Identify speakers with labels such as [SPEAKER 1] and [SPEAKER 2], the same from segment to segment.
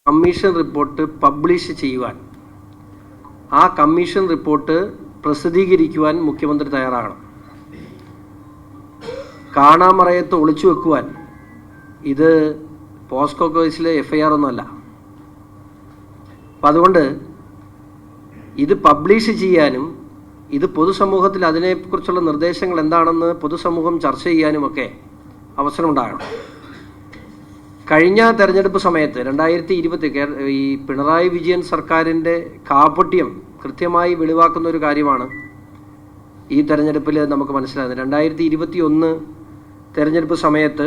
[SPEAKER 1] Commission report publish ചെയ്യുവാൻ, ആ commission report പ്രസിദ്ധീകരിക്കുവാൻ മുഖ്യമന്ത്രി തയ്യാറാകണം. കാണാമറയത്ത് ഒളിച്ചു വെക്കുവാൻ ഇത് പോസ്കോ കേസിലെ FIR ഒന്നുമല്ല. അപ്പം അതുകൊണ്ട് ഇത് പബ്ലിഷ് ചെയ്യാനും ഇത് പൊതുസമൂഹത്തിൽ അതിനെക്കുറിച്ചുള്ള നിർദ്ദേശങ്ങൾ എന്താണെന്ന് പൊതുസമൂഹം ചർച്ച ചെയ്യാനുമൊക്കെ അവസരമുണ്ടാകണം. കഴിഞ്ഞ തെരഞ്ഞെടുപ്പ് സമയത്ത് 2020 ഈ പിണറായി വിജയൻ സർക്കാരിൻ്റെ കാപട്യം കൃത്യമായി വെളിവാക്കുന്ന ഒരു കാര്യമാണ് ഈ തെരഞ്ഞെടുപ്പിൽ നമുക്ക് മനസ്സിലാകുന്നത്. 2021 തെരഞ്ഞെടുപ്പ് സമയത്ത്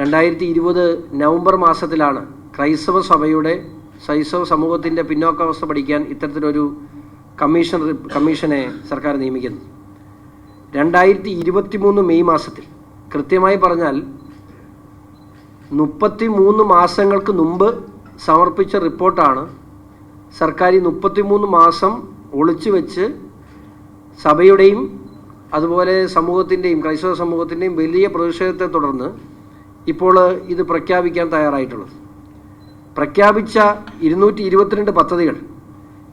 [SPEAKER 1] 2020 നവംബർ മാസത്തിലാണ് ക്രൈസ്തവ സമൂഹത്തിൻ്റെ പിന്നോക്കാവസ്ഥ പഠിക്കാൻ ഇത്തരത്തിലൊരു കമ്മീഷനെ സർക്കാർ നിയമിക്കുന്നത്. 2023 മെയ് മാസത്തിൽ, കൃത്യമായി പറഞ്ഞാൽ 33 മാസങ്ങൾക്ക് മുമ്പ് സമർപ്പിച്ച റിപ്പോർട്ടാണ് സർക്കാർ 33 മാസം ഒളിച്ചു വെച്ച് സഭയുടെയും അതുപോലെ സമൂഹത്തിൻ്റെയും ക്രൈസ്തവ സമൂഹത്തിൻ്റെയും വലിയ പ്രതിഷേധത്തെ തുടർന്ന് ഇപ്പോൾ ഇത് പ്രഖ്യാപിക്കാൻ തയ്യാറായിട്ടുള്ളത്. പ്രഖ്യാപിച്ച 222 പദ്ധതികൾ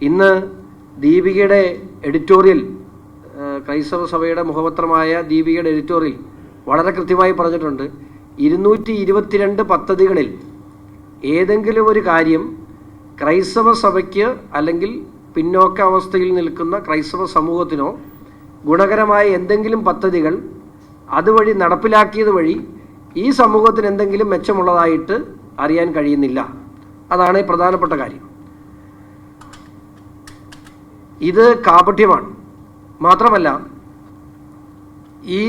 [SPEAKER 1] ഇന്ന് ദീപികയുടെ എഡിറ്റോറിയൽ, ക്രൈസ്തവ സഭയുടെ മുഖപത്രമായ ദീപികയുടെ എഡിറ്റോറിയൽ വളരെ കൃത്യമായി പറഞ്ഞിട്ടുണ്ട്. 222 പദ്ധതികളിൽ ഏതെങ്കിലും ഒരു കാര്യം ക്രൈസ്തവ സഭയ്ക്ക് അല്ലെങ്കിൽ പിന്നോക്കാവസ്ഥയിൽ നിൽക്കുന്ന ക്രൈസ്തവ സമൂഹത്തിനോ ഗുണകരമായ എന്തെങ്കിലും പദ്ധതികൾ അതുവഴി നടപ്പിലാക്കിയത് വഴി ഈ സമൂഹത്തിന് എന്തെങ്കിലും മെച്ചമുള്ളതായിട്ട് അറിയാൻ കഴിയുന്നില്ല. അതാണ് പ്രധാനപ്പെട്ട കാര്യം. ഇത് കാപട്യമാണ്. മാത്രമല്ല, ഈ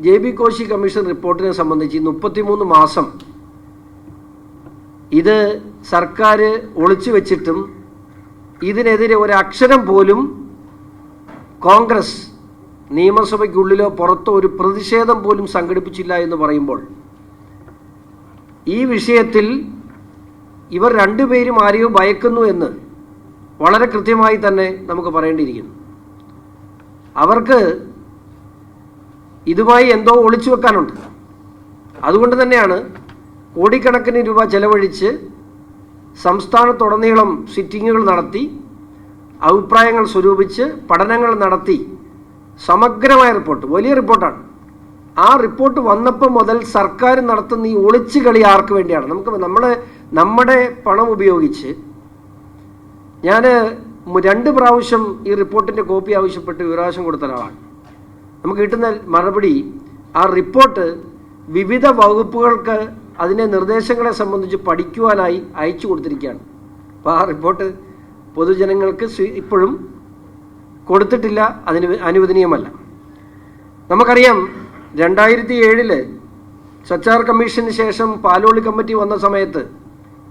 [SPEAKER 1] JB കോശി കമ്മീഷൻ റിപ്പോർട്ടിനെ സംബന്ധിച്ച് 33 മാസം ഇത് സർക്കാർ ഒളിച്ചു വെച്ചിട്ടും ഇതിനെതിരെ ഒരക്ഷരം പോലും കോൺഗ്രസ് നിയമസഭയ്ക്കുള്ളിലോ പുറത്തോ ഒരു പ്രതിഷേധം പോലും സംഘടിപ്പിച്ചില്ല എന്ന് പറയുമ്പോൾ ഈ വിഷയത്തിൽ ഇവർ രണ്ടുപേരും ആരെയോ ഭയക്കുന്നു എന്ന് വളരെ കൃത്യമായി തന്നെ നമുക്ക് പറയേണ്ടിയിരിക്കുന്നു. അവർക്ക് ഇതുമായി എന്തോ ഒളിച്ചു വെക്കാനുണ്ട്. അതുകൊണ്ട് തന്നെയാണ് കോടിക്കണക്കിന് രൂപ ചെലവഴിച്ച് സംസ്ഥാനത്തുടനീളം സിറ്റിങ്ങുകൾ നടത്തി, അഭിപ്രായങ്ങൾ സ്വരൂപിച്ച്, പഠനങ്ങൾ നടത്തി സമഗ്രമായ റിപ്പോർട്ട്, വലിയ റിപ്പോർട്ടാണ്. ആ റിപ്പോർട്ട് വന്നപ്പോൾ മുതൽ സർക്കാർ നടത്തുന്ന ഈ ഒളിച്ചു കളി ആർക്ക് വേണ്ടിയാണ്? നമ്മുടെ പണം ഉപയോഗിച്ച് ഞാൻ 2 പ്രാവശ്യം ഈ റിപ്പോർട്ടിൻ്റെ കോപ്പി ആവശ്യപ്പെട്ട് വിവരാവകാശം കൊടുത്ത ഒരാളാണ്. നമുക്ക് കിട്ടുന്ന മറുപടി, ആ റിപ്പോർട്ട് വിവിധ വകുപ്പുകൾക്ക് അതിൻ്റെ നിർദ്ദേശങ്ങളെ സംബന്ധിച്ച് പഠിക്കുവാനായി അയച്ചു കൊടുത്തിരിക്കുകയാണ്. അപ്പോൾ ആ റിപ്പോർട്ട് പൊതുജനങ്ങൾക്ക് ഇപ്പോഴും കൊടുത്തിട്ടില്ല. അതിന് അനുവദനീയമല്ല. നമുക്കറിയാം 2007 സച്ചാർ കമ്മീഷന് ശേഷം പാലോളി കമ്മിറ്റി വന്ന സമയത്ത്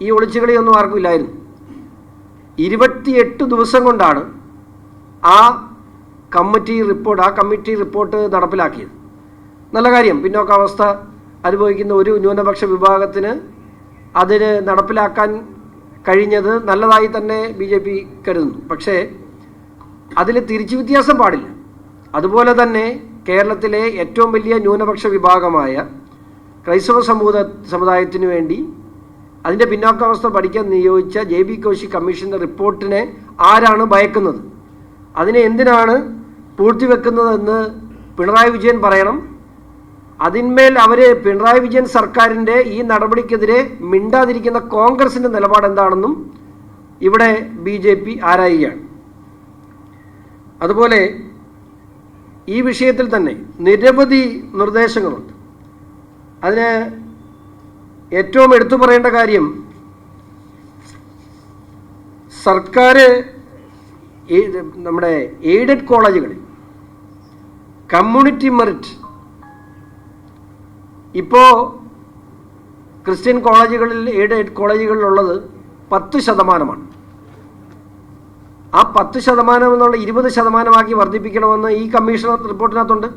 [SPEAKER 1] ഈ ഒളിച്ചുകളിയൊന്നും ആർക്കും ഇല്ലായിരുന്നു. 28 ദിവസം കൊണ്ടാണ് ആ കമ്മിറ്റി റിപ്പോർട്ട് നടപ്പിലാക്കിയത്. നല്ല കാര്യം. പിന്നോക്കാവസ്ഥ അനുഭവിക്കുന്ന ഒരു ന്യൂനപക്ഷ വിഭാഗത്തിന് അതിന് നടപ്പിലാക്കാൻ കഴിഞ്ഞത് നല്ലതായി തന്നെ BJP കരുതുന്നു. പക്ഷേ അതിൽ തിരിച്ചു വ്യത്യാസം പാടില്ല. അതുപോലെ തന്നെ കേരളത്തിലെ ഏറ്റവും വലിയ ന്യൂനപക്ഷ വിഭാഗമായ ക്രൈസ്തവ സമുദായത്തിനു വേണ്ടി അതിൻ്റെ പിന്നോക്കാവസ്ഥ പഠിക്കാൻ നിയോഗിച്ച JB കോശി കമ്മീഷൻ്റെ റിപ്പോർട്ടിനെ ആരാണ് ഭയക്കുന്നത്? അതിനെ എന്തിനാണ് പൂഴ്ത്തിവെക്കുന്നതെന്ന് പിണറായി വിജയൻ പറയണം. അതിന്മേൽ പിണറായി വിജയൻ സർക്കാരിൻ്റെ ഈ നടപടിക്കെതിരെ മിണ്ടാതിരിക്കുന്ന കോൺഗ്രസിൻ്റെ നിലപാട് എന്താണെന്നും ഇവിടെ BJP ആരായുകയാണ്. അതുപോലെ ഈ വിഷയത്തിൽ തന്നെ നിരവധി നിർദ്ദേശങ്ങളുണ്ട്. അതിന് ഏറ്റവും എടുത്തു പറയേണ്ട കാര്യം, സർക്കാർ നമ്മുടെ എയ്ഡഡ് കോളേജുകളിൽ കമ്മ്യൂണിറ്റി മെറിറ്റ് ഇപ്പോൾ ക്രിസ്ത്യൻ കോളേജുകളിൽ, എയ്ഡഡ് കോളേജുകളിലുള്ളത് 10%. ആ 10% എന്നുള്ള 20% വർദ്ധിപ്പിക്കണമെന്ന് ഈ കമ്മീഷൻ റിപ്പോർട്ടിനകത്തുണ്ട്.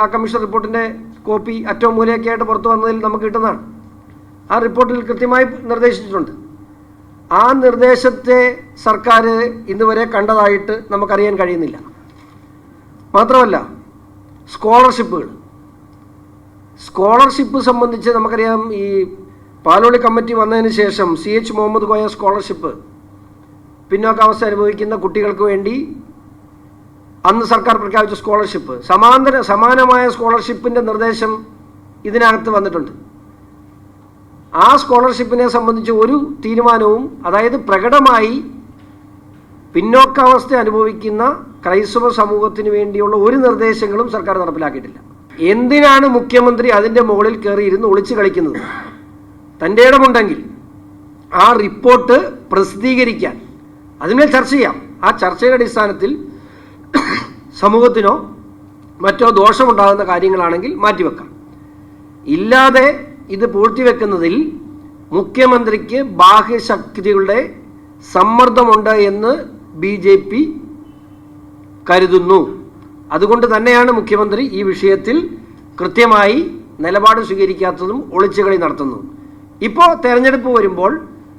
[SPEAKER 1] ആ കമ്മീഷൻ റിപ്പോർട്ടിൻ്റെ കോപ്പി അറ്റവും മൂലയൊക്കെ ആയിട്ട് പുറത്തു വന്നതിൽ നമുക്ക് കിട്ടുന്നതാണ്. ആ റിപ്പോർട്ടിൽ കൃത്യമായി നിർദ്ദേശിച്ചിട്ടുണ്ട്. ആ നിർദ്ദേശത്തെ സർക്കാർ ഇന്നുവരെ കണ്ടതായിട്ട് നമുക്കറിയാൻ കഴിയുന്നില്ല. മാത്രമല്ല, സ്കോളർഷിപ്പ് സംബന്ധിച്ച് നമുക്കറിയാം, ഈ പാലോളി കമ്മിറ്റി വന്നതിന് ശേഷം CH മുഹമ്മദ് കോയ സ്കോളർഷിപ്പ് പിന്നോക്കാവസ്ഥ അനുഭവിക്കുന്ന കുട്ടികൾക്ക് വേണ്ടി അന്ന് സർക്കാർ പ്രഖ്യാപിച്ച സ്കോളർഷിപ്പ്, സമാനമായ സ്കോളർഷിപ്പിൻ്റെ നിർദ്ദേശം ഇതിനകത്ത് വന്നിട്ടുണ്ട്. ആ സ്കോളർഷിപ്പിനെ സംബന്ധിച്ച് ഒരു തീരുമാനവും, അതായത് പ്രകടമായി പിന്നോക്കാവസ്ഥ അനുഭവിക്കുന്ന ക്രൈസ്തവ സമൂഹത്തിന് വേണ്ടിയുള്ള ഒരു നിർദ്ദേശങ്ങളും സർക്കാർ നടപ്പിലാക്കിയിട്ടില്ല. എന്തിനാണ് മുഖ്യമന്ത്രി അതിൻ്റെ മുകളിൽ കയറിയിരുന്ന് ഒളിച്ചു കളിക്കുന്നത്? തൻ്റെ ഇടമുണ്ടെങ്കിൽ ആ റിപ്പോർട്ട് പ്രസിദ്ധീകരിക്കാൻ, അതിന്മേൽ ചർച്ച ചെയ്യാം. ആ ചർച്ചയുടെ അടിസ്ഥാനത്തിൽ സമൂഹത്തിനോ മറ്റോ ദോഷമുണ്ടാകുന്ന കാര്യങ്ങളാണെങ്കിൽ മാറ്റിവെക്കാം. ഇല്ലാതെ ഇത് പൂഴ്ത്തിവെക്കുന്നതിൽ മുഖ്യമന്ത്രിക്ക് ബാഹ്യശക്തികളുടെ സമ്മർദ്ദമുണ്ട് എന്ന് BJP കരുതുന്നു. അതുകൊണ്ട് തന്നെയാണ് മുഖ്യമന്ത്രി ഈ വിഷയത്തിൽ കൃത്യമായി നിലപാട് സ്വീകരിക്കാത്തതും ഒളിച്ചുകളി നടത്തുന്നതും. ഇപ്പോൾ തെരഞ്ഞെടുപ്പ് വരുമ്പോൾ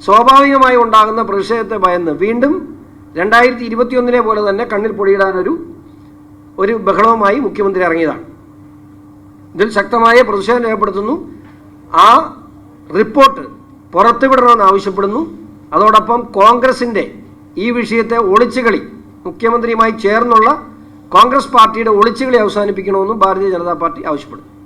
[SPEAKER 1] സ്വാഭാവികമായി ഉണ്ടാകുന്ന പ്രതിഷേധത്തെ ഭയന്ന് വീണ്ടും 2021 പോലെ തന്നെ കണ്ണിൽ പൊടിയിടാനൊരു ബഹളവുമായി മുഖ്യമന്ത്രി ഇറങ്ങിയതാണ്. ഇതിൽ ശക്തമായ പ്രതിഷേധം രേഖപ്പെടുത്തുന്നു. ആ റിപ്പോർട്ട് പുറത്തുവിടണമെന്ന് ആവശ്യപ്പെടുന്നു. അതോടൊപ്പം കോൺഗ്രസിൻ്റെ ഈ വിഷയത്തെ ഒളിച്ചുകളി, മുഖ്യമന്ത്രിയുമായി ചേർന്നുള്ള കോൺഗ്രസ് പാർട്ടിയുടെ ഒളിച്ചുകളി അവസാനിപ്പിക്കണമെന്നും ഭാരതീയ ജനതാ പാർട്ടി ആവശ്യപ്പെടുന്നു.